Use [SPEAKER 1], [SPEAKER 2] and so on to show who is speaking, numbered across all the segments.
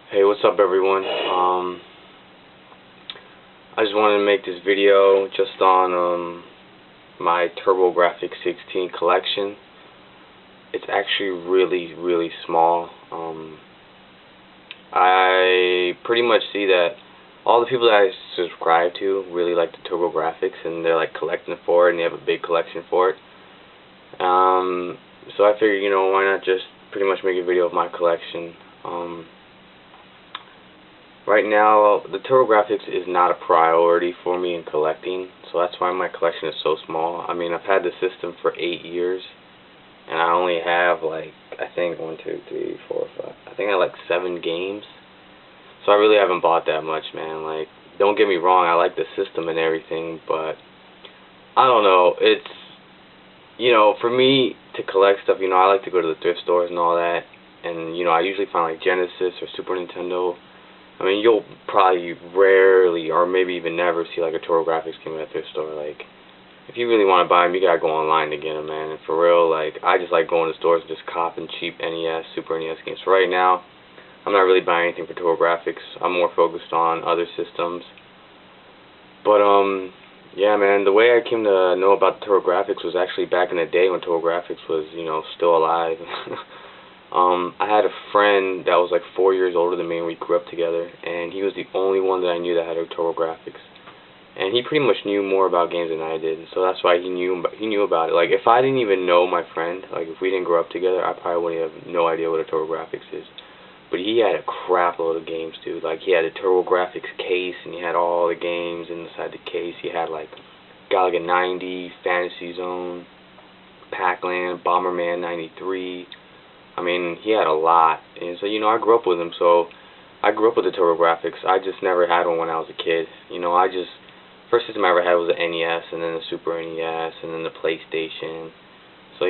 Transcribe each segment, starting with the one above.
[SPEAKER 1] Hey, what's up everyone? I just wanted to make this video just on my Turbo Grafx 16 collection. It's actually really small. I pretty much see that all the people that I subscribe to really like the Turbo Grafx, and they're like collecting for it, and they have a big collection for it. So I figured, why not just pretty much make a video of my collection. Right now, the Turbo Grafx is not a priority for me in collecting, so that's why my collection is so small. I mean, I've had the system for 8 years, and I only have I think 1, 2, 3, 4, 5. I think I have 7 games. So I really haven't bought that much, man. Don't get me wrong, I like the system and everything, but I don't know. It's for me to collect stuff, I like to go to the thrift stores and all that, and I usually find Genesis or Super Nintendo. I mean, you'll probably rarely, or maybe even never, see a Turbo Grafx game at a thrift store. If you really want to buy them, you gotta go online to get them, man. And for real, I just like going to stores and just copping cheap NES, Super NES games. So right now, I'm not really buying anything for Turbo Grafx. I'm more focused on other systems. But yeah, man, the way I came to know about the Turbo Grafx was actually back in the day when Turbo Grafx was, still alive. I had a friend that was 4 years older than me, and we grew up together, and he was the only one that I knew that had a Turbo Grafx. And he pretty much knew more about games than I did, so that's why he knew about it. If I didn't even know my friend, if we didn't grow up together, I probably would have no idea what a Turbo Grafx is. But he had a crap load of games, dude. He had a Turbo Grafx case, and he had all the games inside the case. He had Galaga 90, Fantasy Zone, Pac-Land, Bomberman 93. I mean, he had a lot, and so, I grew up with him, so I grew up with the Turbo Grafx. I just never had one when I was a kid. First system I ever had was the NES, and then the Super NES, and then the PlayStation. So,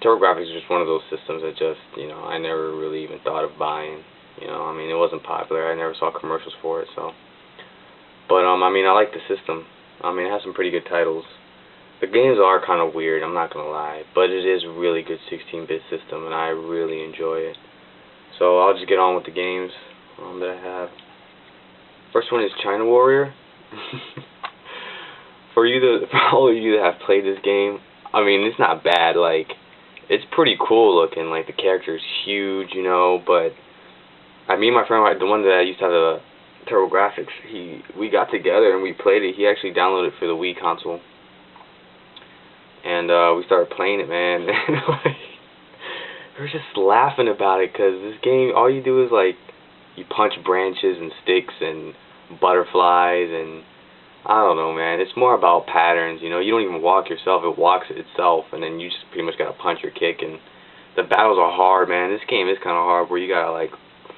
[SPEAKER 1] Turbo Grafx is just one of those systems that just, I never really even thought of buying. I mean, it wasn't popular. I never saw commercials for it, so. But, I mean, I like the system. I mean, it has some pretty good titles. The games are kind of weird, I'm not going to lie, but it is a really good 16-bit system, and I really enjoy it. So I'll just get on with the games that I have. First one is China Warrior. For all of you that have played this game, I mean, it's not bad. It's pretty cool looking. The character is huge, but me and my friend, the one that I used to have the Turbo Grafx, we got together and we played it. He actually downloaded it for the Wii console. And we started playing it, man. We were just laughing about it, because this game, all you do is you punch branches and sticks and butterflies, and I don't know, man. It's more about patterns, you don't even walk yourself, it walks itself, and then you just pretty much gotta punch or kick, and the battles are hard, man. This game is kind of hard, where you gotta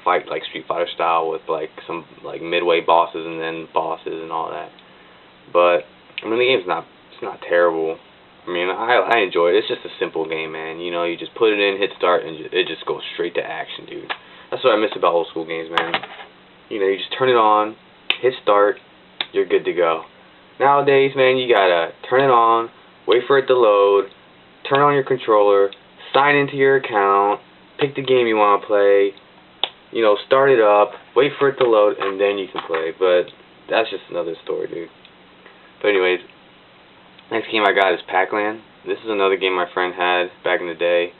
[SPEAKER 1] fight Street Fighter style with some midway bosses and then bosses and all that. But I mean, the game's not terrible. I mean, I enjoy it. It's just a simple game, man. You just put it in, hit start, and it just goes straight to action, dude. That's what I miss about old school games, man. You just turn it on, hit start, you're good to go. Nowadays, man, you gotta turn it on, wait for it to load, turn on your controller, sign into your account, pick the game you want to play, start it up, wait for it to load, and then you can play. But that's just another story, dude. But anyways, next game I got is Pac-Land. This is another game my friend had back in the day.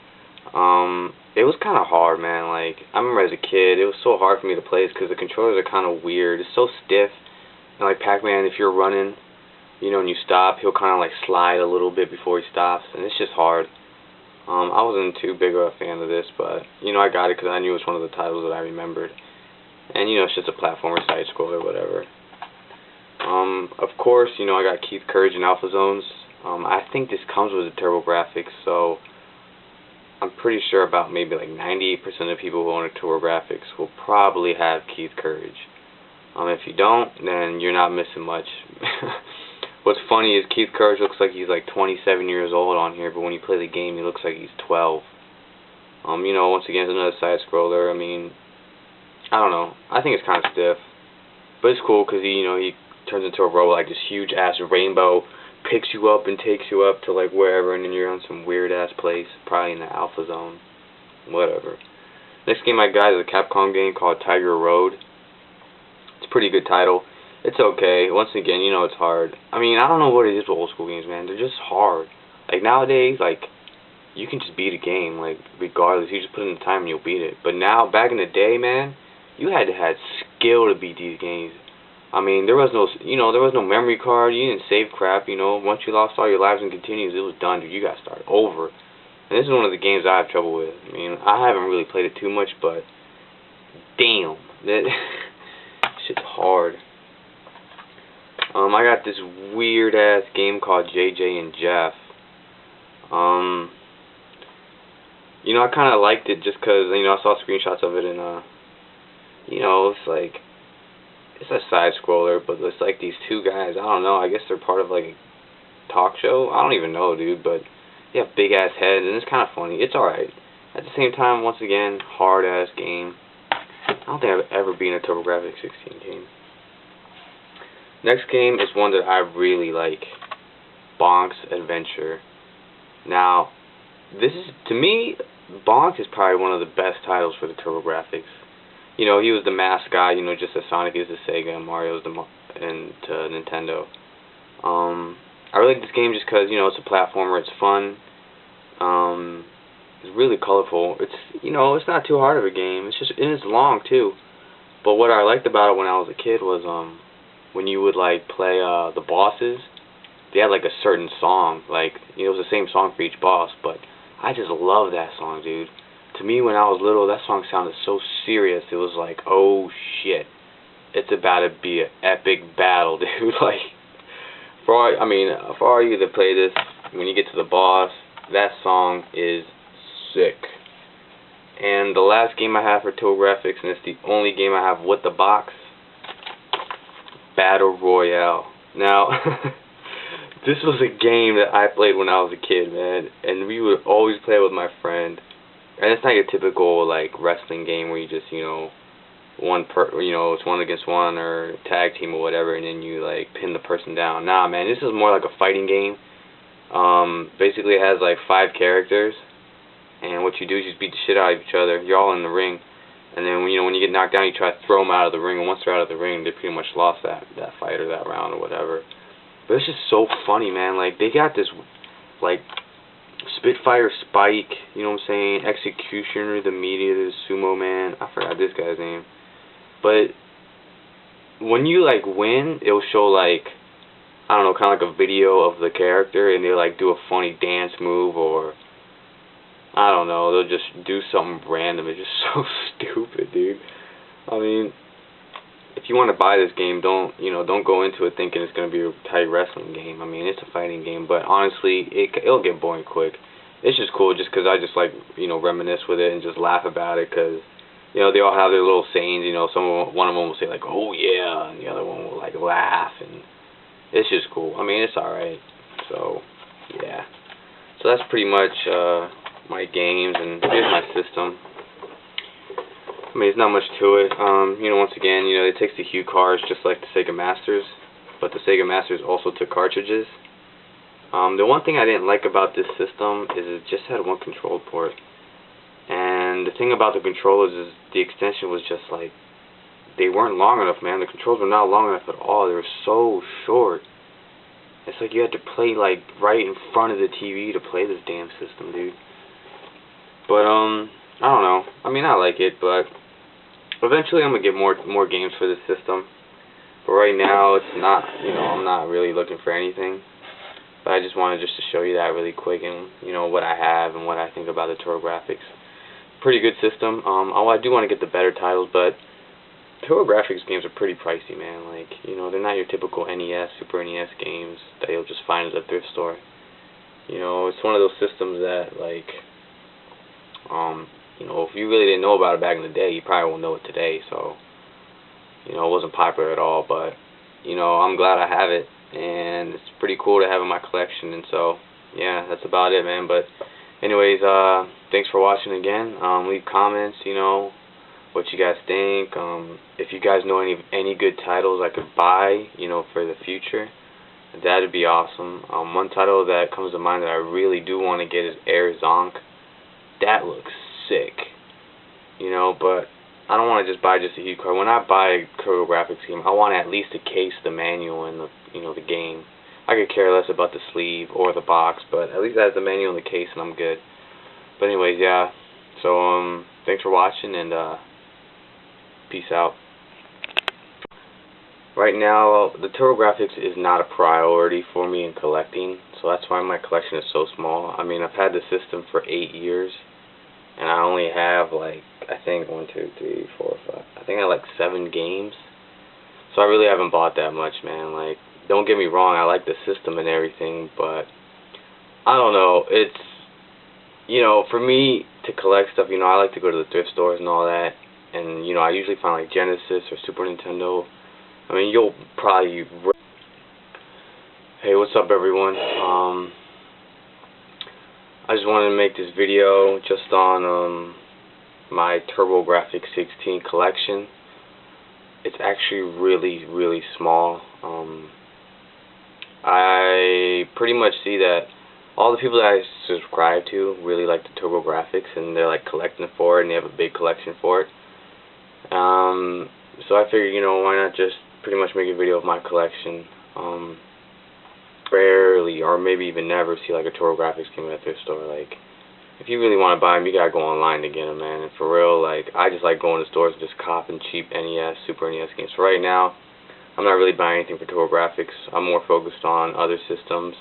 [SPEAKER 1] It was kind of hard, man. I remember as a kid, it was so hard for me to play this because the controllers are kind of weird. It's so stiff. And Pac-Man, if you're running, and you stop, he'll kind of slide a little bit before he stops, and it's just hard. I wasn't too big of a fan of this, but I got it because I knew it was one of the titles that I remembered. And it's just a platformer side scroller, whatever. Of course, I got Keith Courage and Alpha Zones. I think this comes with a Turbo Grafx, so I'm pretty sure about maybe 98% of people who own a Turbo Grafx will probably have Keith Courage. If you don't, then you're not missing much. What's funny is Keith Courage looks like he's 27 years old on here, but when you play the game, he looks like he's 12. Once again, it's another side scroller. I mean, I don't know. I think it's kind of stiff, but it's cool because he turns into a robot, this huge ass rainbow, picks you up and takes you up to wherever, and then you're on some weird ass place, probably in the Alpha Zone, whatever. Next game I got is a Capcom game called Tiger Road. It's a pretty good title. It's okay. Once again, you know it's hard. I mean, I don't know what it is with old school games, man. They're just hard. Like nowadays, like you can just beat a game, like regardless. You just put in the time and you'll beat it. But now, back in the day, man, you had to have skill to beat these games. I mean, there was no, there was no memory card. You didn't save crap. Once you lost all your lives and continues, it was done, dude. You got to start over. And this is one of the games I have trouble with. I mean, I haven't really played it too much, but damn, that shit's hard. I got this weird ass game called JJ and Jeff. I kind of liked it just because I saw screenshots of it, and it's like it's a side scroller, but it's like these two guys. I don't know. I guess they're part of like a talk show. I don't even know, dude, but they have big ass heads, and it's kind of funny. It's alright. At the same time, once again, hard ass game. I don't think I've ever been a Turbo Grafx 16 game. Next game is one that I really like, Bonk's Adventure. Now, this is, to me, Bonk is probably one of the best titles for the Turbo Grafx. He was the mascot, just as Sonic is the Sega and Mario is and Nintendo. I really like this game just because, it's a platformer, it's fun, it's really colorful. It's, it's not too hard of a game. It's long too. But what I liked about it when I was a kid was, when you would like play the bosses, they had like a certain song, like it was the same song for each boss, but I just love that song, dude. To me, when I was little, that song sounded so serious. It was like, oh shit, it's about to be an epic battle, dude. Like, for all you that play this, when you get to the boss, that song is sick. And the last game I have for Turbo Grafx, and it's the only game I have with the box, Battle Royale. Now, this was a game that I played when I was a kid, man, and we would always play with my friend. And it's not your typical like wrestling game where you just it's one against one or tag team or whatever, and then you like pin the person down. Nah, man, this is more like a fighting game. Basically, it has like 5 characters, and what you do is you just beat the shit out of each other. You're all in the ring. And then when you get knocked down, you try to throw them out of the ring. And once they're out of the ring, they pretty much lost that fight or that round or whatever. But it's just so funny, man. Like, they got this, like, Spitfire Spike, you know what I'm saying? Executioner, the media, the sumo man. I forgot this guy's name. But when you, like, win, it'll show, like, I don't know, kind of like a video of the character. And they'll, like, do a funny dance move or I don't know, they'll just do something random. It's just so stupid, dude. I mean, if you want to buy this game, don't go into it thinking it's going to be a tight wrestling game. I mean, it's a fighting game, but honestly, it'll get boring quick. It's just cool just because I just like, reminisce with it and just laugh about it because, they all have their little sayings, one of them will say like, oh yeah, and the other one will like laugh, and it's just cool. I mean, it's alright. So, yeah. So that's pretty much, my games, and here's my system. I mean, there's not much to it. Once again, it takes the Hue cards just like the Sega Masters, but the Sega Masters also took cartridges. The one thing I didn't like about this system is it just had one control port. And the thing about the controllers is the extension was just like, they weren't long enough, man. The controls were not long enough at all. They were so short. It's like you had to play like right in front of the TV to play this damn system, dude. But, I don't know. I mean, I like it, but eventually I'm going to get more games for this system. But right now, it's not, I'm not really looking for anything. But I just wanted to show you that really quick and, what I have and what I think about the Turbo Grafx. Pretty good system. I do want to get the better titles, but Turbo Grafx games are pretty pricey, man. Like, they're not your typical NES, Super NES games that you'll just find at a thrift store. It's one of those systems that, like, if you really didn't know about it back in the day, you probably won't know it today, so, it wasn't popular at all, but, I'm glad I have it, and it's pretty cool to have in my collection, and so, yeah, that's about it, man, but, anyways, thanks for watching again. Leave comments, what you guys think, if you guys know any good titles I could buy, for the future, that'd be awesome. One title that comes to mind that I really do want to get is Air Zonk. That looks sick. you know, but I don't want to just buy just a huge card. When I buy a Turbo Grafx game, I want at least the case, the manual, and the game. I could care less about the sleeve or the box, but at least it has the manual and the case, and I'm good. But anyways, yeah. So thanks for watching, and peace out. Right now, the Turbo Grafx is not a priority for me in collecting, so that's why my collection is so small. I mean, I've had the system for 8 years, and I only have, like, I think 1, 2, 3, 4, 5. I think I have like 7 games. So I really haven't bought that much, man. Like, don't get me wrong, I like the system and everything, but I don't know. It's, you know, for me to collect stuff, you know, I like to go to the thrift stores and all that, and you know, I usually find like Genesis or Super Nintendo. I mean, you'll probably. Hey, what's up, everyone? I just wanted to make this video just on my Turbo Grafx 16 collection. It's actually really, really small. I pretty much see that all the people that I subscribe to really like the Turbo Grafx, and they're like collecting for it, and they have a big collection for it. So I figured, you know, why not just pretty much make a video of my collection. Rarely, or maybe even never, see like a Turbo Grafx game at a thrift store. Like, if you really want to buy them, you gotta go online to get them, man. And for real, like, I just like going to stores and just copping cheap NES, Super NES games. So right now, I'm not really buying anything for Turbo Grafx. I'm more focused on other systems.